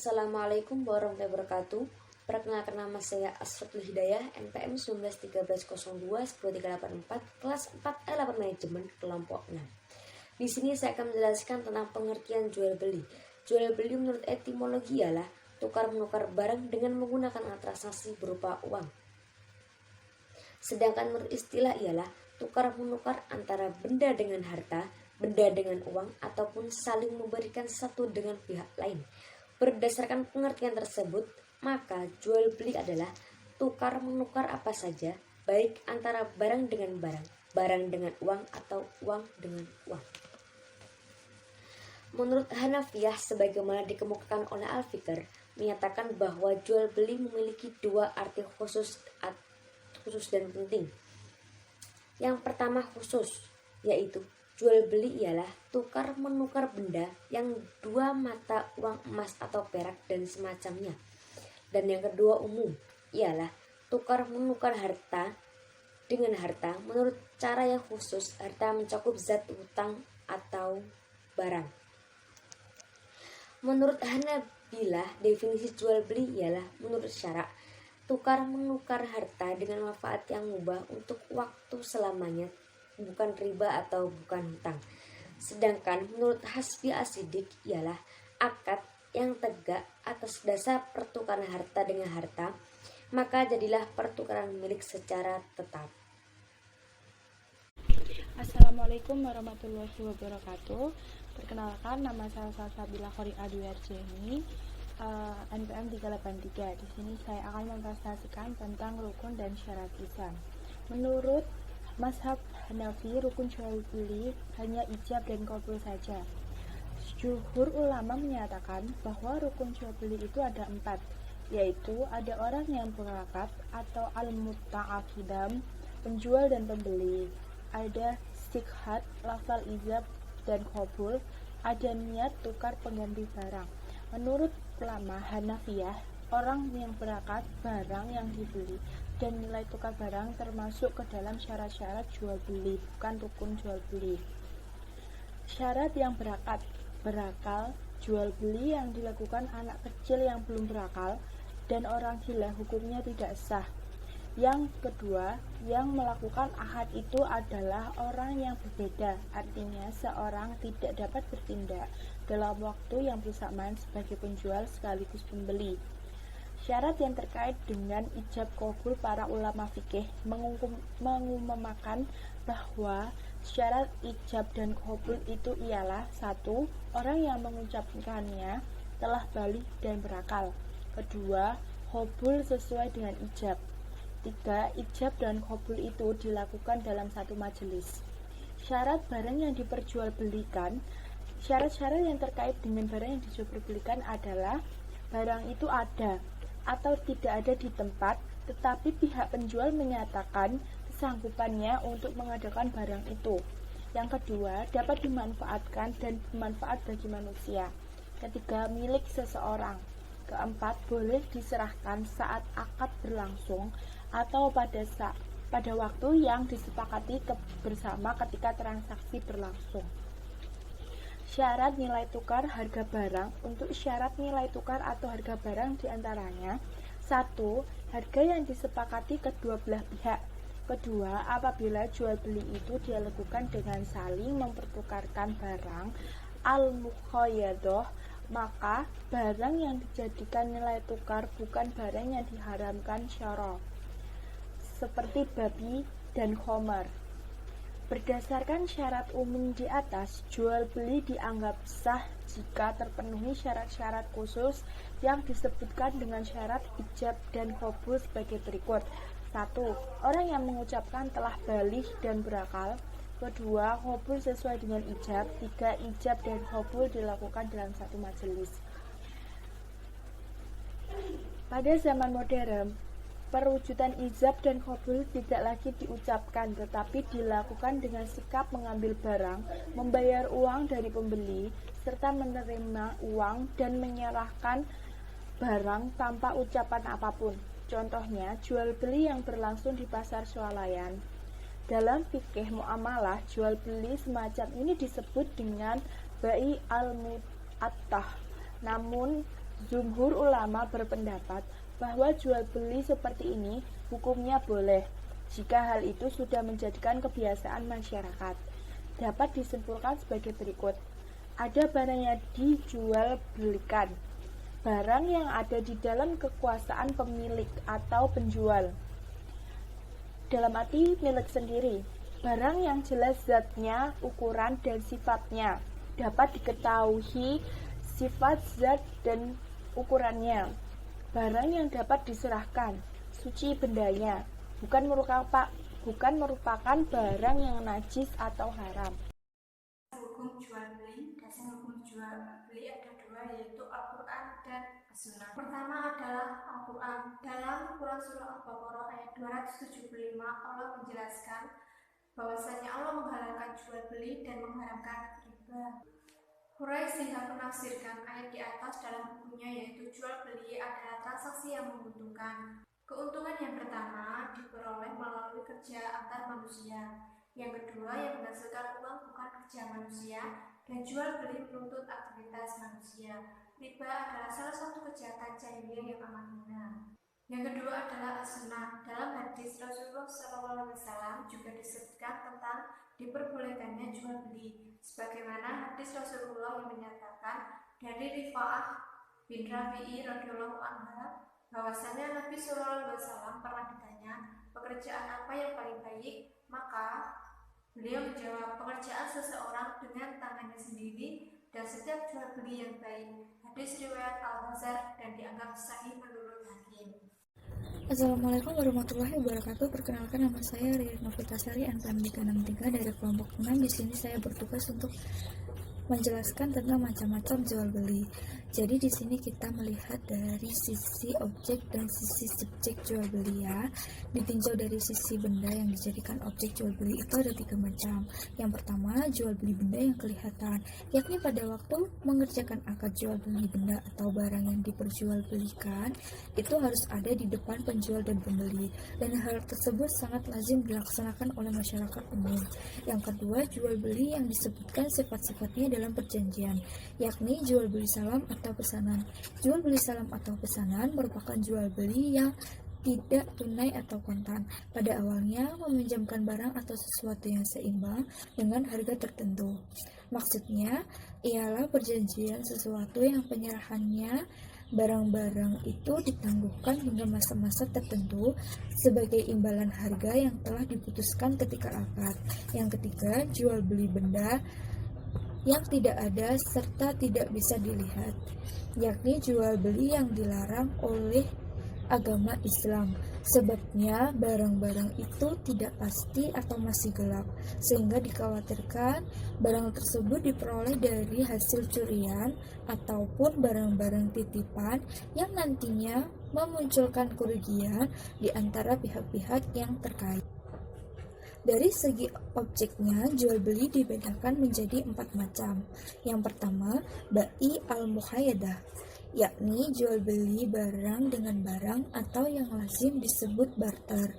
Assalamualaikum warahmatullahi wabarakatuh. Perkenalkan, nama saya Asratul Hidayah, NPM 191302-10384, kelas 4 manajemen kelompok 6. Di sini saya akan menjelaskan tentang pengertian jual beli. Jual beli menurut etimologi ialah tukar menukar barang dengan menggunakan alat transaksi berupa uang. Sedangkan menurut istilah ialah tukar menukar antara benda dengan harta, benda dengan uang, ataupun saling memberikan satu dengan pihak lain. Berdasarkan pengertian tersebut, maka jual beli adalah tukar menukar apa saja, baik antara barang dengan barang, barang dengan uang, atau uang dengan uang. Menurut Hanafiyah, sebagaimana dikemukakan oleh Al-Fikr, menyatakan bahwa jual beli memiliki dua arti khusus dan penting. Yang pertama khusus, yaitu jual beli ialah tukar menukar benda yang dua mata uang emas atau perak dan semacamnya. Dan yang kedua umum, ialah tukar menukar harta dengan harta. Menurut cara yang khusus, harta mencakup zat hutang atau barang. Menurut Hanabilah, definisi jual beli ialah menurut syara tukar menukar harta dengan manfaat yang mubah untuk waktu selamanya, bukan riba atau bukan hutang. Sedangkan menurut Hasbi Asidik ialah akad yang tegak atas dasar pertukaran harta dengan harta, maka jadilah pertukaran milik secara tetap. Assalamualaikum warahmatullahi wabarakatuh. Perkenalkan, nama saya Salsabila Khoriah Dwiarjeni, NPM 383. Di sini saya akan mempresentasikan tentang rukun dan syarat Islam. Menurut mazhab Hanafi, rukun jual beli hanya ijab dan qabul saja. Jumhur ulama menyatakan bahwa rukun jual beli itu ada 4, yaitu ada orang yang berakad atau al-muta'aqidam, penjual dan pembeli, ada sikhat, lafal ijab dan qabul, ada niat tukar pengganti barang. Menurut ulama Hanafiyah, orang yang berakad, barang yang dibeli, dan nilai tukar barang termasuk ke dalam syarat-syarat jual beli, bukan rukun jual beli. Syarat yang berakal, jual beli yang dilakukan anak kecil yang belum berakal dan orang gila hukumnya tidak sah. Yang kedua, yang melakukan akad itu adalah orang yang berbeda, artinya seorang tidak dapat bertindak dalam waktu yang bersamaan sebagai penjual sekaligus pembeli. Syarat yang terkait dengan ijab qabul, para ulama fikih mengumumkan bahwa syarat ijab dan qabul itu ialah: 1. Orang yang mengucapkannya telah baligh dan berakal. 2. Qabul sesuai dengan ijab. 3. Ijab dan qabul itu dilakukan dalam satu majelis. Syarat barang yang diperjualbelikan. Syarat-syarat yang terkait dengan barang yang dijualbelikan adalah barang itu ada atau tidak ada di tempat, tetapi pihak penjual menyatakan kesanggupannya untuk mengadakan barang itu. Yang kedua, dapat dimanfaatkan dan bermanfaat bagi manusia. Ketiga, milik seseorang. Keempat, boleh diserahkan saat akad berlangsung atau pada waktu yang disepakati bersama ketika transaksi berlangsung. Syarat nilai tukar harga barang. Untuk syarat nilai tukar atau harga barang diantaranya: 1. Harga yang disepakati kedua belah pihak. 2. Apabila jual beli itu dilakukan dengan saling mempertukarkan barang al-mukhayadah, maka barang yang dijadikan nilai tukar bukan barang yang diharamkan syara, seperti babi dan khamar. Berdasarkan syarat umum di atas, jual beli dianggap sah jika terpenuhi syarat-syarat khusus yang disebutkan dengan syarat ijab dan qabul sebagai berikut. 1. Orang yang mengucapkan telah baligh dan berakal. 2. Qabul sesuai dengan ijab. 3. Ijab dan qabul dilakukan dalam satu majelis. Pada zaman modern, perwujudan ijab dan qabul tidak lagi diucapkan, tetapi dilakukan dengan sikap mengambil barang, membayar uang dari pembeli, serta menerima uang dan menyerahkan barang tanpa ucapan apapun. Contohnya, jual beli yang berlangsung di pasar swalayan. Dalam fikih muamalah, jual beli semacam ini disebut dengan bai al-mu'attah. Namun Jumhur ulama berpendapat bahwa jual beli seperti ini hukumnya boleh jika hal itu sudah menjadikan kebiasaan masyarakat. Dapat disimpulkan sebagai berikut. Ada barang yang dijual belikan, barang yang ada di dalam kekuasaan pemilik atau penjual, dalam arti milik sendiri. Barang yang jelas zatnya, ukuran, dan sifatnya, dapat diketahui sifat, zat, dan ukurannya. Barang yang dapat diserahkan, suci bendanya, bukan merupakan barang yang najis atau haram. Hukum jual beli. Dasar hukum jual beli ada dua, yaitu Al-Quran dan As-Sunnah. Pertama adalah Al-Quran. Dalam Quran Surah Al-Baqarah ayat 275, Allah menjelaskan bahwasanya Allah menghalalkan jual beli dan mengharamkan riba. Quraisy menafsirkan ayat di atas dalam bukunya, yaitu jual beli adalah transaksi yang menguntungkan. Keuntungan yang pertama diperoleh melalui kerja antar manusia. Yang kedua yang menghasilkan uang bukan kerja manusia, dan jual beli menuntut aktivitas manusia. Riba adalah salah satu kejahatan jahiliyah yang amat hina. Yang kedua adalah as-sunnah. Dalam hadis Rasulullah SAW juga disebutkan tentang diperbolehkannya jual beli, sebagaimana hadis Rasulullah yang menyatakan dari Rifa'ah bin Rafi'i radhiyallahu anha bahwasanya Nabi SAW pernah ditanya pekerjaan apa yang paling baik, maka beliau menjawab pekerjaan seseorang dengan tangannya sendiri dan setiap jual beli yang baik. Hadis riwayat Al-Bazar dan dianggap sahih menurut Hakim. Assalamualaikum warahmatullahi wabarakatuh. Perkenalkan, nama saya Ririn Novitasari, NPM 363 dari kelompok 6. Di sini saya bertugas untuk menjelaskan tentang macam-macam jual beli. Jadi di sini kita melihat dari sisi objek dan sisi subjek jual beli ya. Ditinjau dari sisi benda yang dijadikan objek jual beli itu ada 3 macam. Yang pertama, jual beli benda yang kelihatan, yakni pada waktu mengerjakan akad jual beli benda atau barang yang diperjualbelikan itu harus ada di depan penjual dan pembeli, dan hal tersebut sangat lazim dilaksanakan oleh masyarakat umum. Yang kedua, jual beli yang disebutkan sifat-sifatnya dalam perjanjian, yakni jual beli salam atau pesanan. Jual beli salam atau pesanan merupakan jual beli yang tidak tunai atau kontan. Pada awalnya meminjamkan barang atau sesuatu yang seimbang dengan harga tertentu. Maksudnya ialah perjanjian sesuatu yang penyerahannya barang-barang itu ditangguhkan hingga masa-masa tertentu sebagai imbalan harga yang telah diputuskan ketika akad. Yang ketiga, jual beli benda yang tidak ada serta tidak bisa dilihat, yakni jual beli yang dilarang oleh agama Islam. Sebabnya barang-barang itu tidak pasti atau masih gelap, sehingga dikhawatirkan barang tersebut diperoleh dari hasil curian ataupun barang-barang titipan yang nantinya memunculkan kerugian di antara pihak-pihak yang terkait. Dari segi objeknya, jual beli dibedakan menjadi 4 macam. Yang pertama, bai al-muhayyadah, yakni jual beli barang dengan barang atau yang lazim disebut barter,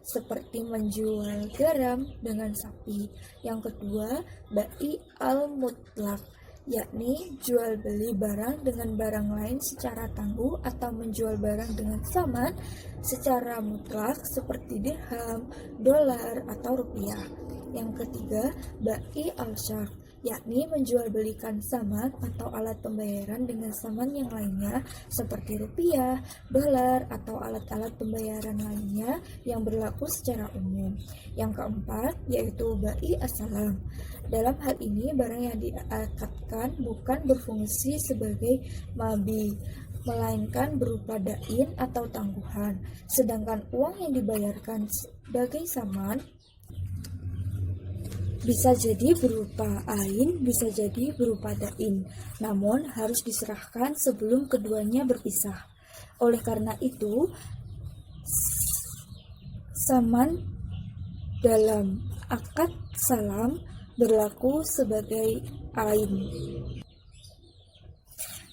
seperti menjual garam dengan sapi. Yang kedua, bai al-mutlaq, yakni jual beli barang dengan barang lain secara tangguh atau menjual barang dengan saman secara mutlak seperti dirham, dolar, atau rupiah. Yang ketiga, bai al-syarq, yakni menjual belikan saman atau alat pembayaran dengan saman yang lainnya seperti rupiah, dolar, atau alat-alat pembayaran lainnya yang berlaku secara umum. Yang keempat, yaitu bai as-salam. Dalam hal ini, barang yang diakadkan bukan berfungsi sebagai mabi, melainkan berupa dain atau tangguhan, sedangkan uang yang dibayarkan sebagai saman bisa jadi berupa ain, bisa jadi berupa dain, namun harus diserahkan sebelum keduanya berpisah. Oleh karena itu, saman dalam akad salam berlaku sebagai ain.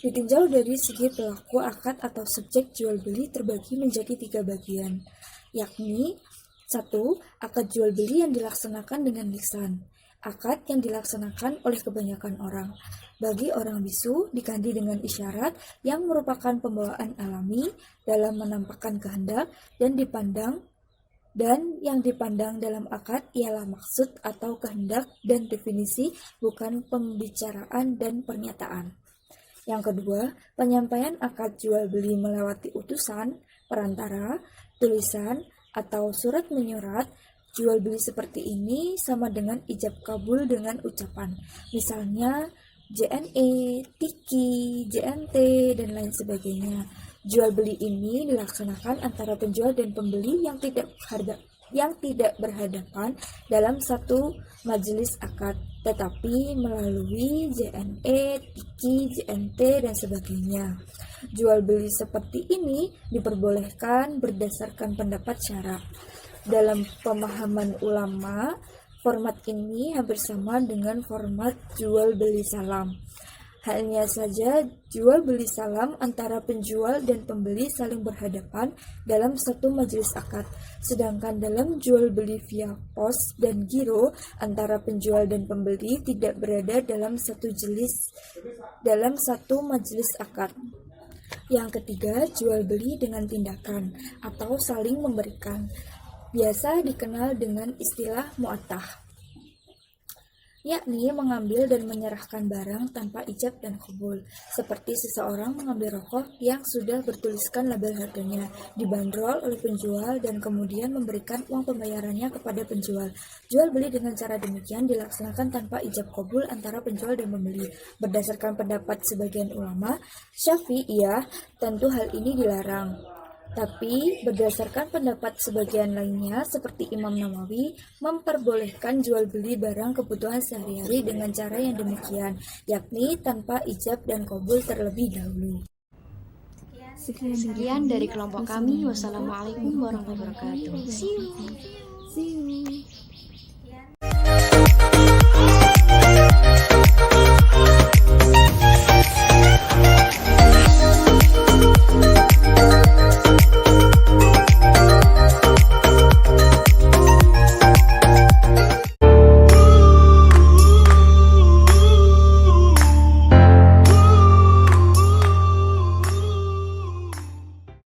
Ditinjau dari segi pelaku akad atau subjek jual beli terbagi menjadi 3 bagian, yakni 1. Akad jual beli yang dilaksanakan dengan lisan akad yang dilaksanakan oleh kebanyakan orang. Bagi orang bisu, diganti dengan isyarat yang merupakan pembawaan alami dalam menampakkan kehendak dan yang dipandang dalam akad ialah maksud atau kehendak dan definisi, bukan pembicaraan dan pernyataan. Yang kedua, penyampaian akad jual beli melewati utusan, perantara, tulisan, atau surat menyurat. Jual beli seperti ini sama dengan ijab kabul dengan ucapan. Misalnya JNE, Tiki, JNT, dan lain sebagainya. Jual beli ini dilaksanakan antara penjual dan pembeli yang tidak berhadapan dalam satu majelis akad, tetapi melalui JNE, Tiki, JNT, dan sebagainya. Jual beli seperti ini diperbolehkan berdasarkan pendapat syara. Dalam pemahaman ulama, format ini hampir sama dengan format jual beli salam. Hanya saja jual beli salam antara penjual dan pembeli saling berhadapan dalam satu majelis akad. Sedangkan dalam jual beli via pos dan giro, antara penjual dan pembeli tidak berada dalam satu majelis akad. Yang ketiga, jual beli dengan tindakan atau saling memberikan. Biasa dikenal dengan istilah mu'attah, yakni mengambil dan menyerahkan barang tanpa ijab dan qabul, seperti seseorang mengambil rokok yang sudah bertuliskan label harganya, dibanderol oleh penjual, dan kemudian memberikan uang pembayarannya kepada penjual. Jual beli dengan cara demikian dilaksanakan tanpa ijab qabul antara penjual dan pembeli. Berdasarkan pendapat sebagian ulama Syafi'iyah, tentu hal ini dilarang. Tapi berdasarkan pendapat sebagian lainnya seperti Imam Nawawi, memperbolehkan jual beli barang kebutuhan sehari-hari dengan cara yang demikian, yakni tanpa ijab dan qabul terlebih dahulu. Sekian dari kelompok kami. Wassalamualaikum warahmatullahi wabarakatuh. See you.